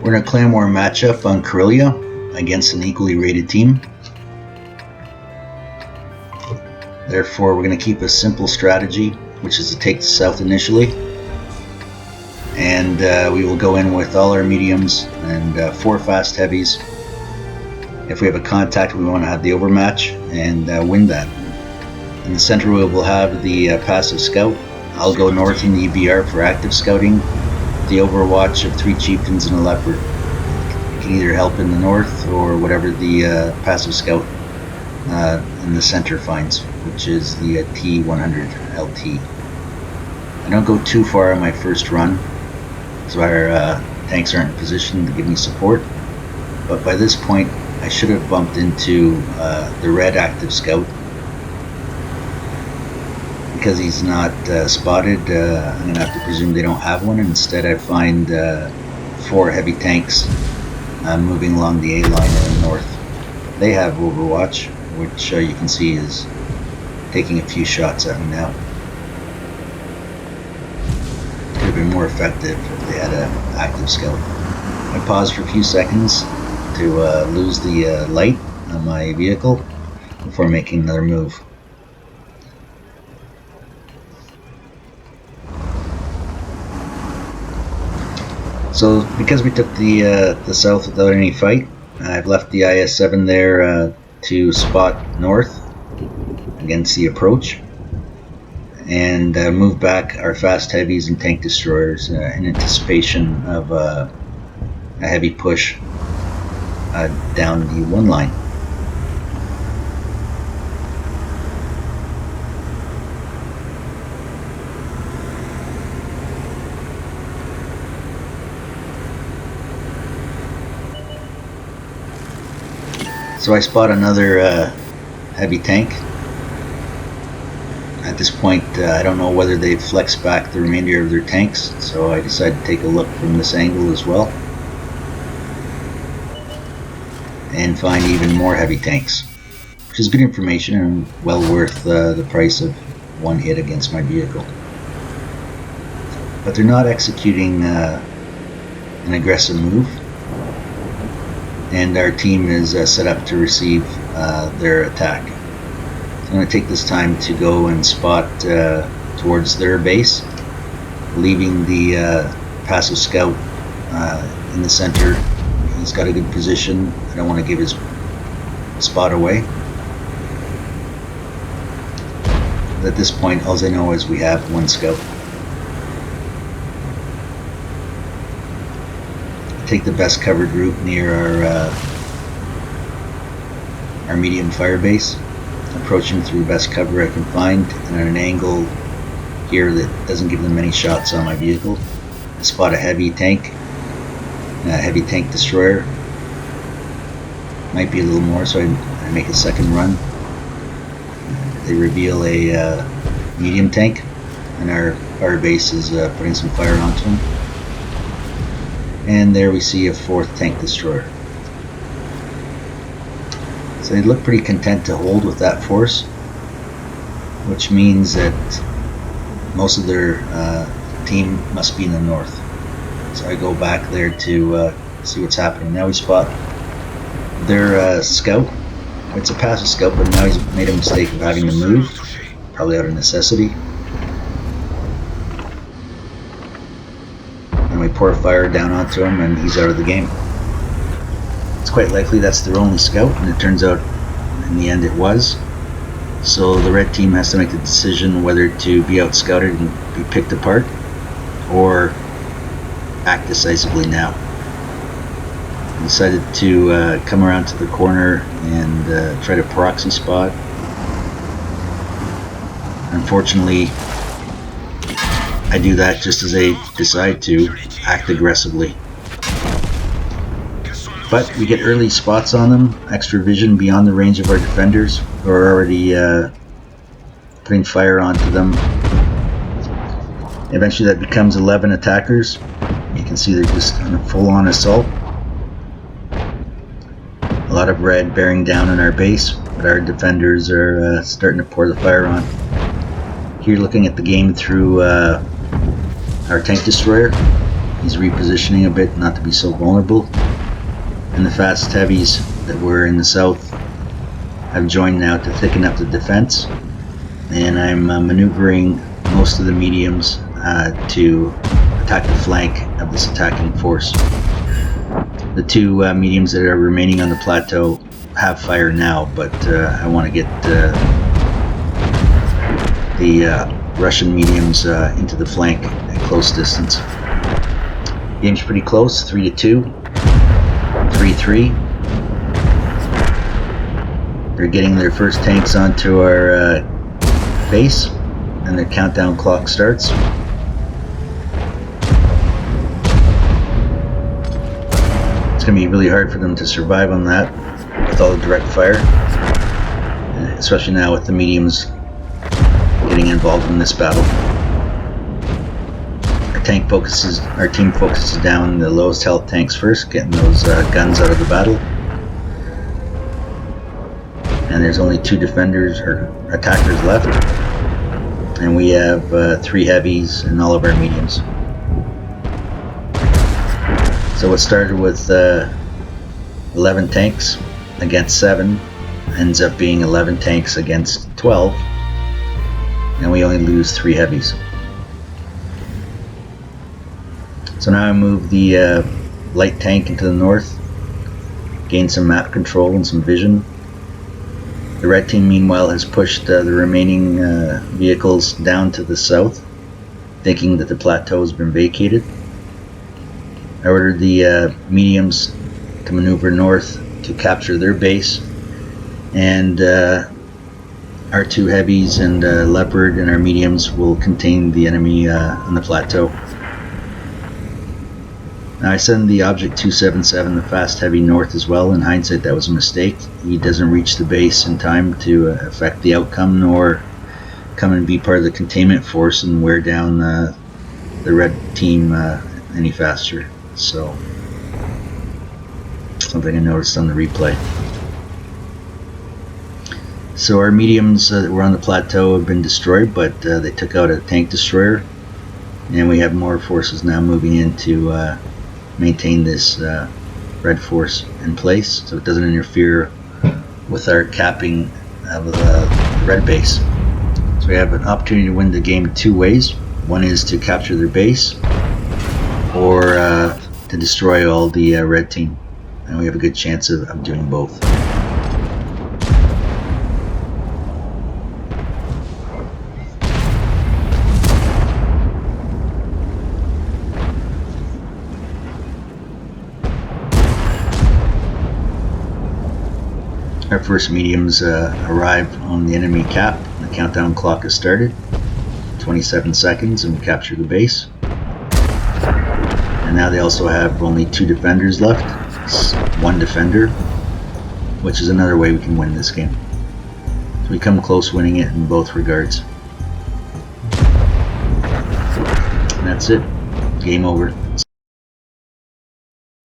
We're in a clan war matchup on Karelia against an equally rated team. Therefore, we're going to keep a simple strategy, which is to take the south initially. And we will go in with all our mediums and 4 fast heavies. If we have a contact, we want to have the overmatch and win that. In the center, we will have the passive scout. I'll go north in the EBR for active scouting. The overwatch of 3 chieftains and a leopard. You can either help in the north or whatever the passive scout in the center finds, which is the T100 LT. I don't go too far on my first run, so our tanks aren't in position to give me support. But by this point, I should have bumped into the red active scout. Because he's not spotted, I'm going to have to presume they don't have one. Instead, I find 4 heavy tanks moving along the A line in the north. They have overwatch, which you can see is taking a few shots at me now. Could have been more effective if they had an active scout. I paused for a few seconds to lose the light on my vehicle before making another move. So because we took the south without any fight, I've left the IS-7 there to spot north against the approach, and move back our fast heavies and tank destroyers in anticipation of a heavy push down the 1 line. So I spot another heavy tank. At this point, I don't know whether they've flexed back the remainder of their tanks, so I decided to take a look from this angle as well. And find even more heavy tanks, which is good information and well worth the price of 1 hit against my vehicle. But they're not executing an aggressive move. And our team is set up to receive their attack. So I'm going to take this time to go and spot towards their base, leaving the passive scout in the center. He's got a good position. I don't want to give his spot away. At this point, all I know is we have 1 scout. Take the best covered route near our medium fire base, approaching through the best cover I can find, and at an angle here that doesn't give them many shots on my vehicle. I spot a heavy tank, a heavy tank destroyer. Might be a little more, so I make a second run. They reveal a medium tank, and our fire base is putting some fire onto them. And there we see a 4th tank destroyer. So they look pretty content to hold with that force, which means that most of their team must be in the north. So I go back there to see what's happening. Now we spot their scout. It's a passive scout, but now he's made a mistake of having to move, probably out of necessity. And we pour fire down onto him, and he's out of the game. It's quite likely that's their only scout, and it turns out in the end it was. So the red team has to make the decision whether to be out scouted and be picked apart, or act decisively now. I decided to come around to the corner and try to proxy spot. Unfortunately, I do that just as they decide to act aggressively. But we get early spots on them, extra vision beyond the range of our defenders, who are already putting fire onto them. Eventually that becomes 11 attackers. You can see they're just on a full-on assault. A lot of red bearing down on our base, but our defenders are starting to pour the fire on. Here looking at the game through our tank destroyer, He's repositioning a bit not to be so vulnerable. And the fast heavies that were in the south have joined now to thicken up the defense. And I'm maneuvering most of the mediums to attack the flank of this attacking force. The two mediums that are remaining on the plateau have fire now, but I want to get the Russian mediums into the flank at close distance. Game's pretty close, 3-2, 3-3. They're getting their first tanks onto our base, and their countdown clock starts. It's going to be really hard for them to survive on that with all the direct fire, especially now with the mediums getting involved in this battle. Our team focuses down the lowest health tanks first, getting those guns out of the battle. And there's only 2 defenders or attackers left, and we have 3 heavies and all of our mediums. So what started with 11 tanks against 7 ends up being 11 tanks against 12, and we only lose 3 heavies. So now I move the light tank into the north, gain some map control and some vision. The red team meanwhile has pushed the remaining vehicles down to the south, thinking that the plateau has been vacated. I ordered the mediums to maneuver north to capture their base, and our 2 heavies and Leopard and our mediums will contain the enemy on the plateau. Now I send the Object 277, the fast heavy, north as well. In hindsight, that was a mistake. He doesn't reach the base in time to affect the outcome, nor come and be part of the containment force and wear down the red team any faster. So, something I noticed on the replay. So our mediums that were on the plateau have been destroyed, but they took out a tank destroyer, and we have more forces now moving in to maintain this red force in place, so it doesn't interfere with our capping of the red base. So we have an opportunity to win the game 2 ways. One is to capture their base, or to destroy all the red team, and we have a good chance of doing both. Our first mediums arrive on the enemy cap. The countdown clock has started. 27 seconds and we capture the base. And now they also have only 2 defenders left. 1 defender, which is another way we can win this game. So we come close winning it in both regards. And that's it. Game over.